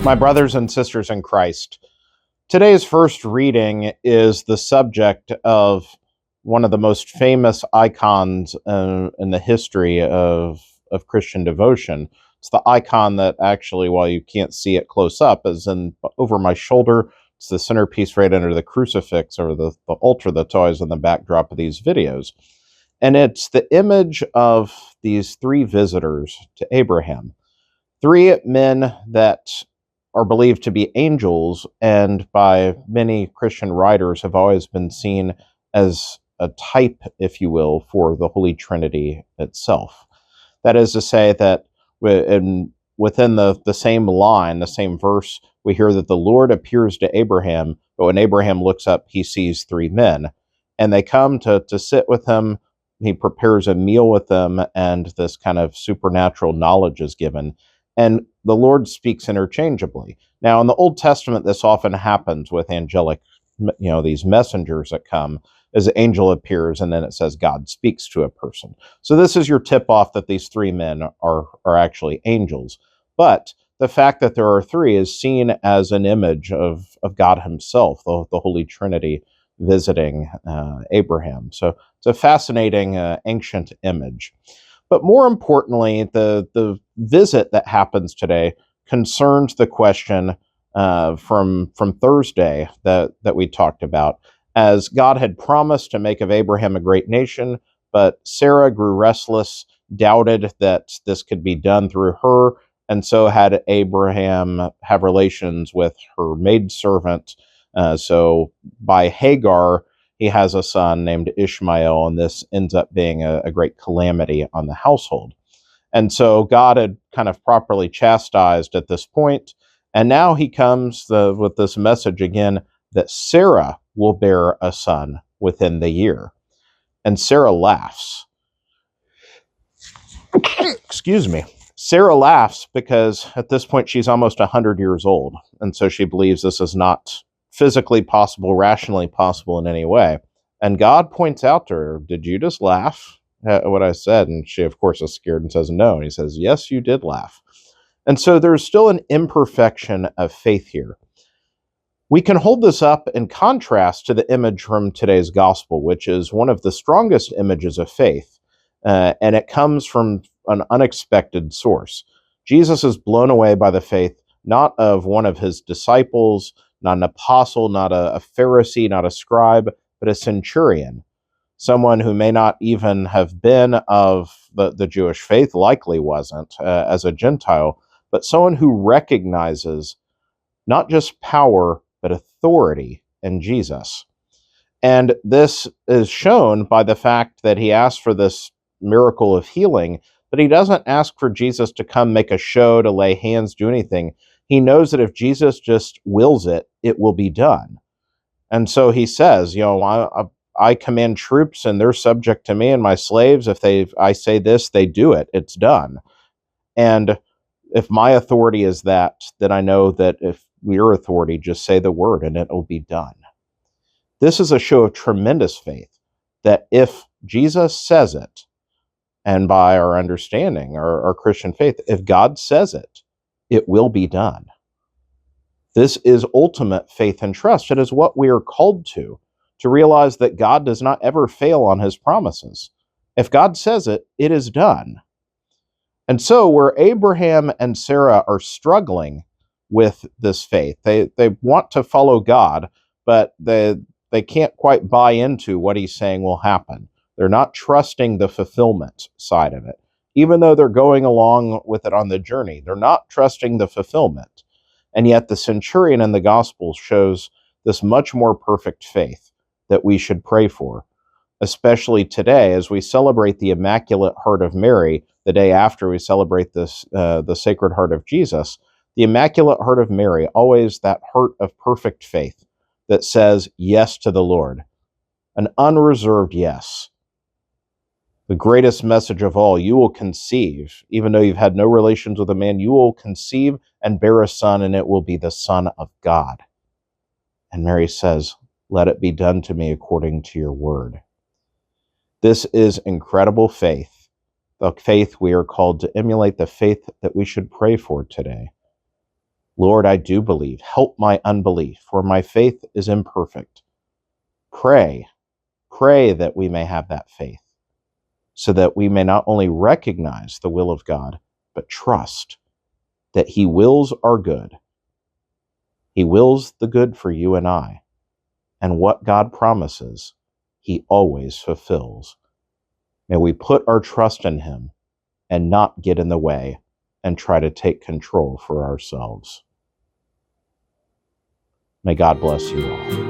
My brothers and sisters in Christ, today's first reading is the subject of one of the most famous icons in the history of Christian devotion. It's the icon that actually, while you can't see it close up, is over my shoulder. It's the centerpiece right under the crucifix or the altar that's always in the backdrop of these videos. And it's the image of these three visitors to Abraham. Three men that are believed to be angels, and by many Christian writers have always been seen as a type, if you will, for the Holy Trinity itself. That is to say that within the same line, the same verse, we hear that the Lord appears to Abraham, but when Abraham looks up, he sees three men, and they come to sit with him. He prepares a meal with them, and this kind of supernatural knowledge is given. And the Lord speaks interchangeably. Now, in the Old Testament, this often happens with angelic, these messengers that come, as the angel appears, and then it says God speaks to a person. So this is your tip-off that these three men are actually angels. But the fact that there are three is seen as an image of God himself, the Holy Trinity visiting Abraham. So it's a fascinating ancient image. But more importantly, the visit that happens today concerns the question from Thursday that we talked about, as God had promised to make of Abraham a great nation, but Sarah grew restless, doubted that this could be done through her, and so had Abraham have relations with her maidservant. So by Hagar, he has a son named Ishmael, and this ends up being a great calamity on the household. And so God had kind of properly chastised at this point, and now he comes with this message again that Sarah will bear a son within the year. And Sarah laughs. Excuse me. Sarah laughs because at this point she's almost 100 years old, and so she believes this is not physically possible, rationally possible in any way. And God points out to her, did you just laugh at what I said? And she, of course, is scared and says no. And he says, yes, you did laugh. And so there's still an imperfection of faith here. We can hold this up in contrast to the image from today's gospel, which is one of the strongest images of faith, and it comes from an unexpected source. Jesus is blown away by the faith, not of one of his disciples, not an apostle, not a Pharisee, not a scribe, but a centurion, someone who may not even have been of the Jewish faith, likely wasn't, as a Gentile, but someone who recognizes not just power, but authority in Jesus. And this is shown by the fact that he asked for this miracle of healing, but he doesn't ask for Jesus to come make a show, to lay hands, do anything. He knows that if Jesus just wills it, it will be done. And so he says, I command troops and they're subject to me, and my slaves, if I say this, they do it. It's done. And if my authority is that, then I know that if your authority, just say the word and it will be done. This is a show of tremendous faith, that if Jesus says it, and by our understanding, our Christian faith, if God says it, it will be done. This is ultimate faith and trust. It is what we are called to realize that God does not ever fail on his promises. If God says it, it is done. And so where Abraham and Sarah are struggling with this faith, they want to follow God, but they can't quite buy into what he's saying will happen. They're not trusting the fulfillment side of it. Even though they're going along with it on the journey, they're not trusting the fulfillment. And yet the centurion in the Gospel shows this much more perfect faith that we should pray for, especially today as we celebrate the Immaculate Heart of Mary, the day after we celebrate this, the Sacred Heart of Jesus. The Immaculate Heart of Mary, always that heart of perfect faith that says yes to the Lord, an unreserved yes. The greatest message of all, you will conceive, even though you've had no relations with a man, you will conceive and bear a son, and it will be the Son of God. And Mary says, let it be done to me according to your word. This is incredible faith, the faith we are called to emulate, the faith that we should pray for today. Lord, I do believe. Help my unbelief, for my faith is imperfect. Pray that we may have that faith, so that we may not only recognize the will of God, but trust that He wills our good. He wills the good for you and I, and what God promises, He always fulfills. May we put our trust in Him and not get in the way and try to take control for ourselves. May God bless you all.